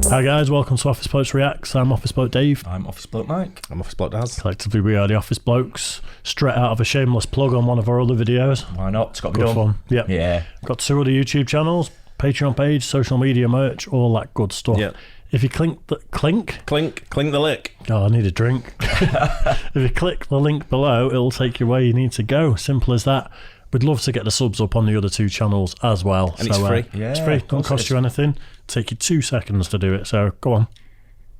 Hi guys, welcome to Office Blokes Reacts. I'm Office Bloke Dave. I'm Office Bloke Mike. I'm Office Bloke Daz. Collectively we are the Office Blokes. Straight out of a shameless plug on one of our other videos. Why not? It's got to be Good done. fun. Yep. Yeah. Got 2 other YouTube channels, Patreon page, social media merch, all that good stuff. Yep. If you clink the lick. Oh, I need a drink. If you click the link below, it'll take you where you need to go. Simple as that. We'd love to get the subs up on the other 2 channels as well. And it's free. Yeah, it's free. Don't cost you anything. Take you 2 seconds to do it. So go on.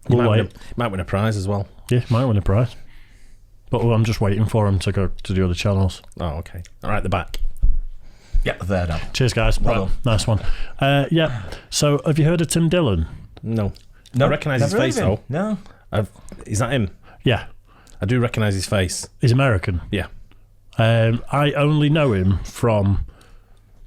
We'll wait. Might win a prize as well. Yeah, might win a prize. But I'm just waiting for him to go to the other channels. Oh, okay. All right, the back. Yeah, there now. Cheers, guys. Well right, nice one. Yeah. So, have you heard of Tim Dillon? No. No, I recognise his never face heard of though. him. No. Is that him? Yeah. I do recognise his face. He's American. Yeah. I only know him from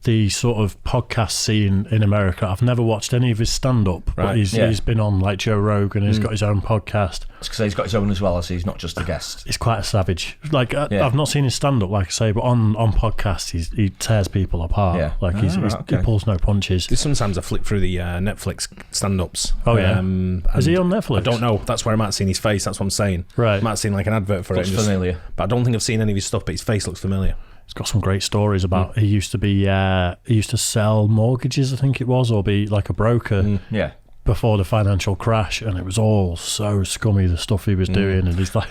the sort of podcast scene in America. I've never watched any of his stand-up, but Right, he's been on like Joe Rogan. He's got his own podcast. It's because he's got his own as well, so he's not just a guest. He's quite a savage. Like Yeah. I've not seen his stand-up, like I say, but on podcasts he tears people apart. Yeah. Like he pulls no punches. Sometimes I flick through the Netflix stand-ups. Oh, yeah. Is he on Netflix? I don't know. That's where I might have seen his face. That's what I'm saying. Right. I might have seen like an advert for Looks it. familiar. But I don't think I've seen any of his stuff, but his face looks familiar. He's got some great stories about. He used to sell mortgages, I think it was, or be like a broker Yeah. before the financial crash, and it was all so scummy, the stuff he was doing. And he's got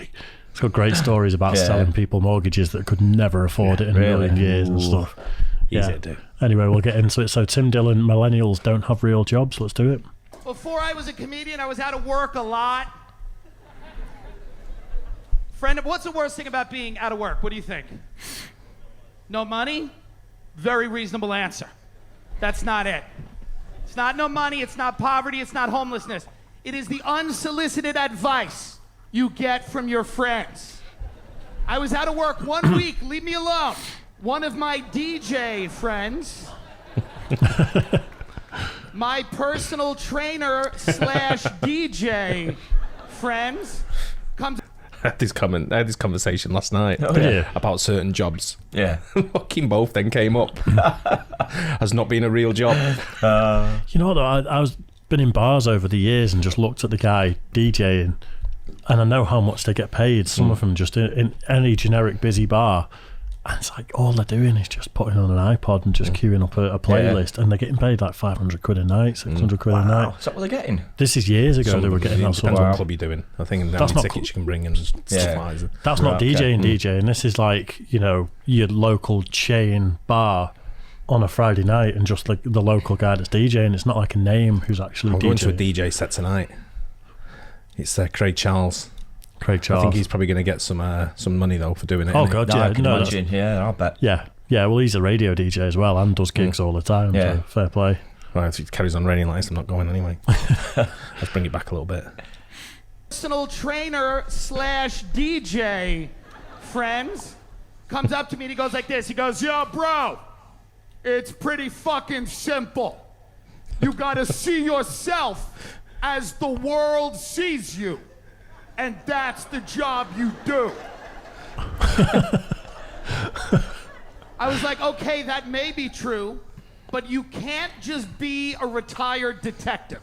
great stories about selling people mortgages that could never afford it in a million years and stuff. Easy to do. Anyway, we'll get into it. So Tim Dillon, millennials don't have real jobs. Let's do it. Before I was a comedian, I was out of work a lot. What's the worst thing about being out of work? What do you think? No money? Very reasonable answer. That's not it. It's not no money, it's not poverty, it's not homelessness. It is the unsolicited advice you get from your friends. I was out of work 1 week, leave me alone. One of my DJ friends, my personal trainer / DJ friends, comes. I had this conversation last night about certain jobs. Yeah. Fucking both then came up as not being a real job. You know what, though? I was been in bars over the years and just looked at the guy DJing, and I know how much they get paid. Some of them just in any generic busy bar. And it's like all they're doing is just putting on an iPod and just queuing up a playlist, and they're getting paid like 500 quid a night, 600 quid a night. Is that what they're getting? This is years ago. They were getting that sort depends of. what club you're doing. I think how That's many not tickets you can bring and stuff like that. That's not Right, okay. DJing. This is like, you know, your local chain bar on a Friday night, and just like the local guy that's DJing. It's not like a name who's actually I'm DJing. going to a DJ set tonight. It's Craig Charles. Craig Charles. I think he's probably going to get some money though for doing it. Oh innit? god, No, yeah, I can no, imagine. Yeah, I'll bet. yeah. Well, he's a radio DJ as well and does gigs all the time. Yeah. So fair play. Right, if it carries on raining like this, I'm not going anyway. Let's bring it back a little bit. Personal trainer / DJ friends comes up to me and he goes like this. He goes, "Yo, bro, it's pretty fucking simple. You gotta see yourself as the world sees you, and that's the job you do." I was like, okay, that may be true, but you can't just be a retired detective.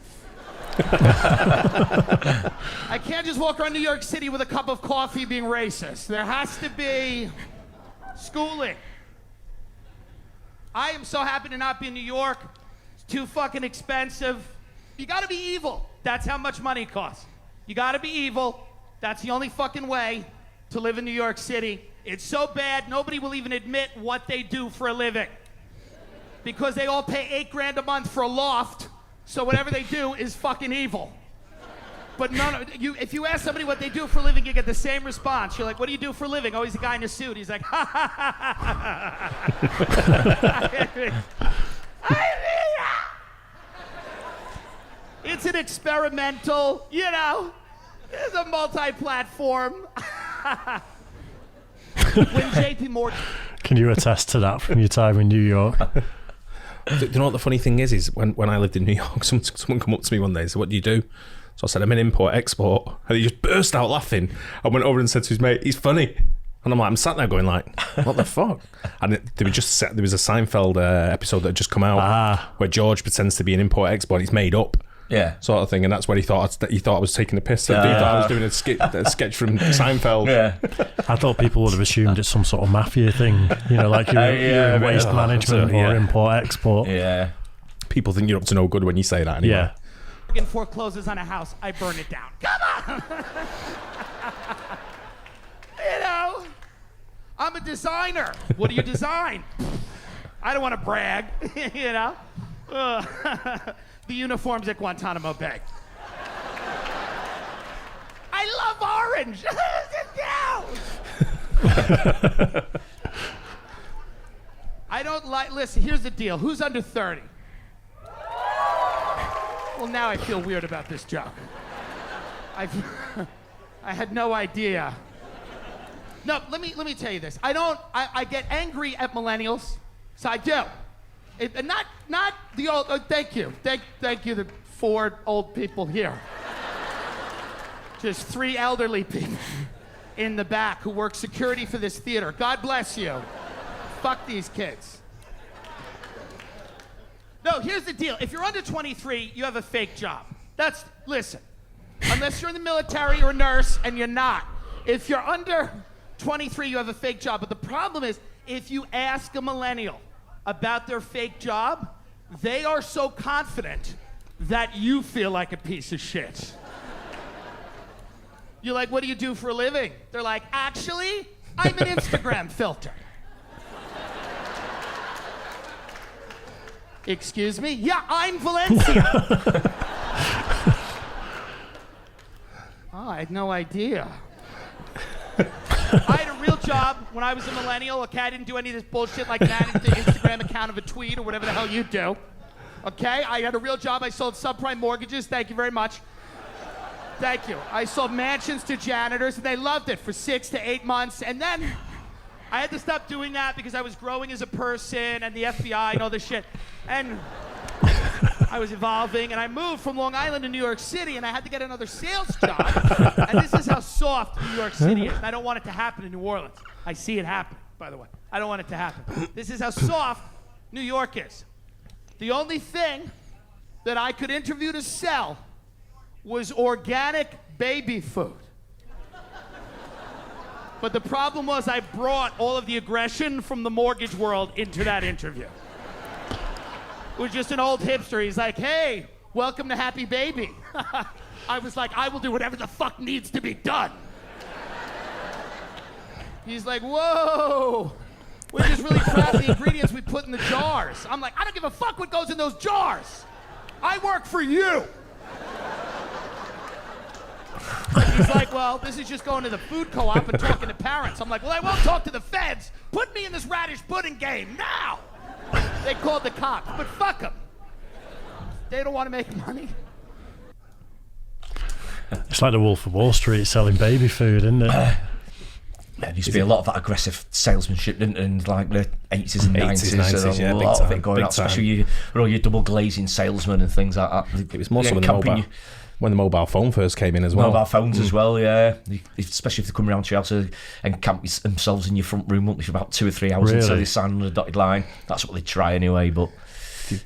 I can't just walk around New York City with a cup of coffee being racist. There has to be schooling. I am so happy to not be in New York. It's too fucking expensive. You gotta be evil. That's how much money it costs. You gotta be evil. That's the only fucking way to live in New York City. It's so bad, nobody will even admit what they do for a living. Because they all pay $8 grand a month for a loft, so whatever they do is fucking evil. But if you ask somebody what they do for a living, you get the same response. You're like, what do you do for a living? Oh, he's a guy in a suit. He's like, ha ha ha ha. It's an experimental, you know, it's a multi-platform. When JP Morgan. Can you attest to that from your time in New York? Do you know what the funny thing is when I lived in New York, someone come up to me one day and said, "What do you do?" So I said, "I'm in import-export." And he just burst out laughing. I went over and said to his mate, "He's funny." And I'm like, I'm sat there going like, what the fuck? And there was a Seinfeld episode that had just come out where George pretends to be an import-export. He's made up. Yeah. sort of thing, and that's when he thought I was taking a piss. He thought I was doing a sketch from Seinfeld. Yeah. I thought people would have assumed it's some sort of mafia thing, like you're in waste management or import-export. Yeah. People think you're up to no good when you say that anyway. Yeah. Forecloses on a house, I burn it down. Come on! I'm a designer. What do you design? I don't want to brag, The uniforms at Guantanamo Bay. I love orange. I don't like, listen, here's the deal. Who's under 30? Well, now I feel weird about this joke. I had no idea. No, let me tell you this. I get angry at millennials, so I do. Not the old. Thank you, the 4 old people here. Just 3 elderly people in the back who work security for this theater. God bless you. Fuck these kids. No, here's the deal. If you're under 23, you have a fake job. Listen, unless you're in the military or a nurse, and you're not. If you're under 23, you have a fake job. But the problem is, if you ask a millennial about their fake job, they are so confident that you feel like a piece of shit. You're like, what do you do for a living? They're like, actually, I'm an Instagram filter. Excuse me? Yeah, I'm Valencia. Oh, I had no idea. I had a real job when I was a millennial. Okay, I didn't do any of this bullshit like manage the Instagram account of a tweet or whatever the hell you do. Okay, I had a real job. I sold subprime mortgages. Thank you very much. Thank you. I sold mansions to janitors, and they loved it for 6 to 8 months. And then I had to stop doing that because I was growing as a person and the FBI and all this shit. And I was evolving, and I moved from Long Island to New York City, and I had to get another sales job. And this is how soft New York City is. And I don't want it to happen in New Orleans. I see it happen, by the way. I don't want it to happen. This is how soft New York is. The only thing that I could interview to sell was organic baby food. But the problem was I brought all of the aggression from the mortgage world into that interview. It was just an old hipster. He's like, hey, welcome to Happy Baby. I was like, I will do whatever the fuck needs to be done. He's like, whoa, we're just really proud of the ingredients we put in the jars. I'm like, I don't give a fuck what goes in those jars. I work for you. He's like, well, this is just going to the food co-op and talking to parents. I'm like, well, I won't talk to the feds. Put me in this radish pudding game now. They called the cops, but fuck them. They don't want to make money. It's like the Wolf of Wall Street selling baby food, isn't it? There used to be a lot of that aggressive salesmanship, didn't it, in like the 80s and 90s. 90s, a lot of it going out, especially all your double glazing salesmen and things like that. It was more so when the mobile phone first came in as well. Mobile phones as well, yeah. Especially if they come around to your house and camp themselves in your front room for about 2 or 3 hours until they sign on the dotted line. That's what they try anyway, but...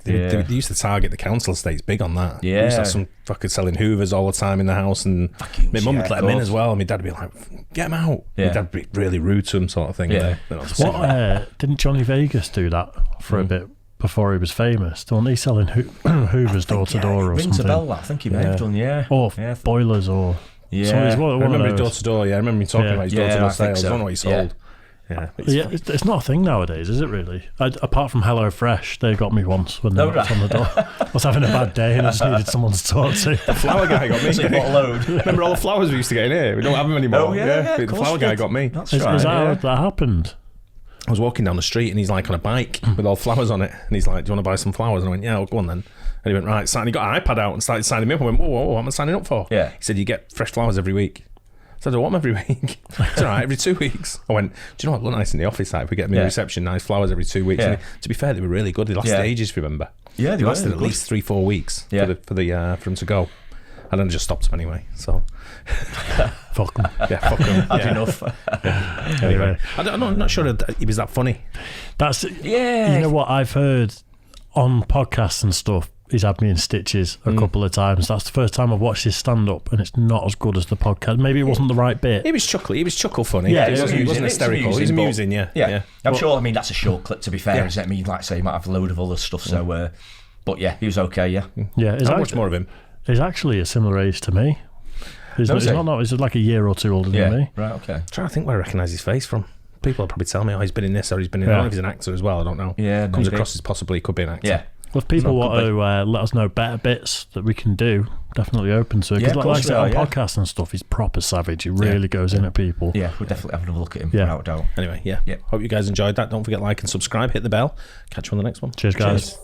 They used to target the council estates big on that. Yeah. They used to have some fucking selling Hoovers all the time in the house, and my mum would let them in as well, and my dad would be like, get them out. Yeah. My dad would be really rude to them, sort of thing. Yeah. Didn't Johnny Vegas do that for a bit before he was famous? Wasn't he selling Hoovers door to door or rings something? a bell, I think he may have done, Or boilers or... Yeah. So he's I remember his door to door, I remember him talking about his door to door sales. I don't know what he sold. Yeah, it's not a thing nowadays, is it really? Apart from Hello Fresh, they got me once when they knocked on the door. I was having a bad day and I just needed someone to talk to. The flower guy got me. So you bought a load. Remember all the flowers we used to get in here? We don't have them anymore. Oh, yeah, The flower guy got me. That's Is right. that how that happened? I was walking down the street and he's like on a bike with all flowers on it, and he's like, do you want to buy some flowers? And I went, yeah, well, go on then. And he went, right, and he got an iPad out and started signing me up. I went, whoa, what am I signing up for? Yeah. He said, you get fresh flowers every week. I said, I want them every week. It's all right, every 2 weeks. I went, do you know what, look nice in the office, like, if we get me a reception, nice flowers every 2 weeks. Yeah. And to be fair, they were really good. They lasted ages, if you remember. Yeah, they lasted were at good. least 3-4 weeks for them to go. And then I just stopped them anyway, so... Fuck them. Yeah, fuck them. Had enough. Anyway, I'm not sure he was that funny. You know what I've heard on podcasts and stuff, he's had me in stitches a couple of times. That's the first time I've watched his stand-up, and it's not as good as the podcast. Maybe it wasn't the right bit. He was chuckle funny. Yeah, he wasn't hysterical. He was amusing, yeah. I'm sure, I mean, that's a short clip, to be fair, isn't it? I mean, like I say, he might have a load of other stuff, so... but yeah, he was okay, yeah. Yeah, I'll watch more of him. He's actually a similar age to me. He's like a year or two older than me. Right, okay. I'm trying to think where I recognise his face from. People will probably tell me, he's been in this or he's been in that. I don't know if he's an actor as well, I don't know. Yeah, comes across as possibly he could be an actor. Yeah. Well, if people want to let us know better bits that we can do, definitely open to it. Because like I said, on podcasts and stuff, he's proper savage. He really goes in at people. Yeah, we'll definitely have another look at him, without doubt. Anyway, Hope you guys enjoyed that. Don't forget to like and subscribe, hit the bell. Catch you on the next one. Cheers, guys.